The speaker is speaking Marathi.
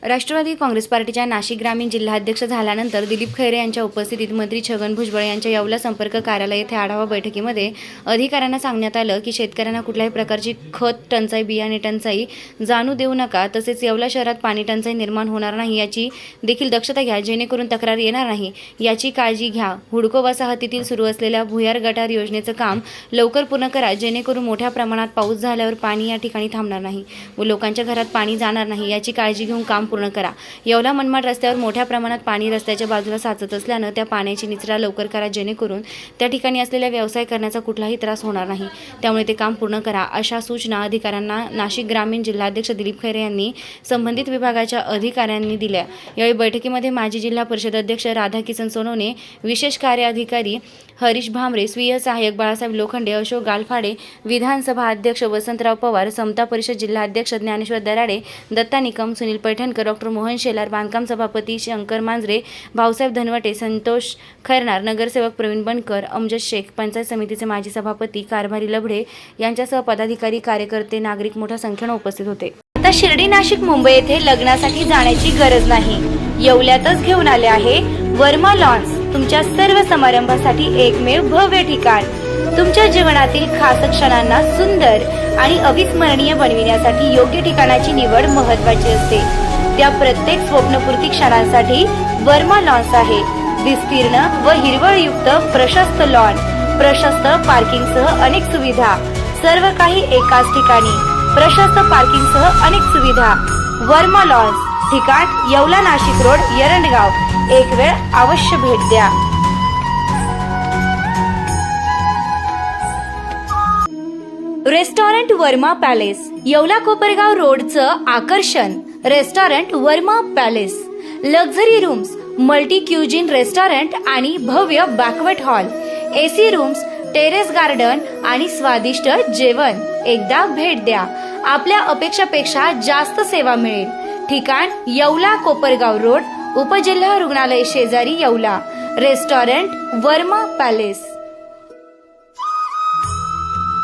राष्ट्रवादी काँग्रेस पार्टीच्या नाशिक ग्रामीण जिल्हाध्यक्ष झाल्यानंतर दिलीप खैरे यांच्या उपस्थितीत मंत्री छगन भुजबळ यांच्या येवला संपर्क कार्यालय येथे आढावा बैठकीमध्ये अधिकाऱ्यांना सांगण्यात आलं की शेतकऱ्यांना कुठल्याही प्रकारची खत टंचाई, बियाणे टंचाई जाणू देऊ नका, तसेच येवला शहरात पाणी टंचाई निर्माण होणार नाही याची देखील दक्षता घ्या, जेणेकरून तक्रार येणार नाही याची काळजी घ्या. हुडको वसाहतीतील सुरू असलेल्या भुयार गटार योजनेचं काम लवकर पूर्ण करा, जेणेकरून मोठ्या प्रमाणात पाऊस झाल्यावर पाणी या ठिकाणी थांबणार नाही व लोकांच्या घरात पाणी जाणार नाही याची काळजी घेऊन काम पूर्ण करा. येवला मनमाड रस्त्यावर मोठ्या प्रमाणात पाणी रस्त्याच्या बाजूला साचत असल्यानं त्या पाण्याची निचरा लवकर करा, जेणेकरून त्या ठिकाणी असलेल्या व्यवसाय करण्याचा कुठलाही त्रास होणार नाही. त्यामुळे ते काम पूर्ण करा, अशा सूचना अधिकाऱ्यांना नाशिक ग्रामीण जिल्हाध्यक्ष दिलीप खैरे यांनी संबंधित विभागाच्या अधिकाऱ्यांनी दिल्या. यावेळी बैठकीमध्ये माजी जिल्हा परिषद अध्यक्ष राधाकिसन सोनवणे, विशेष कार्य अधिकारी हरीश भामरे, स्वीय सहाय्यक बाळासाहेब लोखंडे, अशोक गालफाडे, विधानसभा अध्यक्ष वसंतराव पवार, समता परिषद जिल्हा अध्यक्ष ज्ञानेश्वर दराडे, दत्ता निकम, सुनील पैठणकर, डॉक्टर मोहन शेलार, बांधकाम सभापती शंकर मांजरे, भाऊसाहेब धनवटे, संतोष खैरनार, नगरसेवक प्रवीण बनकर, अमजद शेख, पंचायत समितीचे माजी सभापती कारभारी लभडे यांच्यासह पदाधिकारी, कार्यकर्ते, नागरिक मोठ्या संख्येने उपस्थित होते. आता शिर्डी, नाशिक, मुंबई येथे लग्नासाठी जाण्याची गरज नाही. येवल्यातच घेऊन आले आहे वर्मा लॉन्स, तुमच्या सर्व समारंभासाठी एकमेव भव्य ठिकाण. तुमच्या जीवनातील खास क्षणांना सुंदर आणि अविस्मरणीय बनविण्यासाठी योग्य ठिकाणाची निवड महत्त्वाची असते. त्या प्रत्येक स्वप्नपूर्ती क्षणांसाठी वर्मा लॉन्स आहे. विस्तीर्ण व हिरवळयुक्त प्रशस्त लॉन, प्रशस्त पार्किंगसह अनेक सुविधा, सर्व काही एकाच ठिकाणी. प्रशस्त पार्किंगसह अनेक सुविधा. वर्मा लॉन्स, ठिकाण येवला, नाशिक रोड, एरंडगाव. एक वेळ अवश्य भेट द्या. रेस्टॉरंट वर्मा पॅलेस, येवला कोपरगाव रोडचं आकर्षण. Restaurant Verma palace, luxury rooms, multi cuisine restaurant आणि भव्य banquet hall, AC rooms, terrace garden आणि स्वादिष्ट जेवण. एकदा भेट द्या, आपल्या अपेक्षापेक्षा जास्त सेवा मिळेल. ठिकाण येवला कोपरगाव रोड, उपजिल्हा रुग्णालय शेजारी, येवला. Restaurant Verma palace.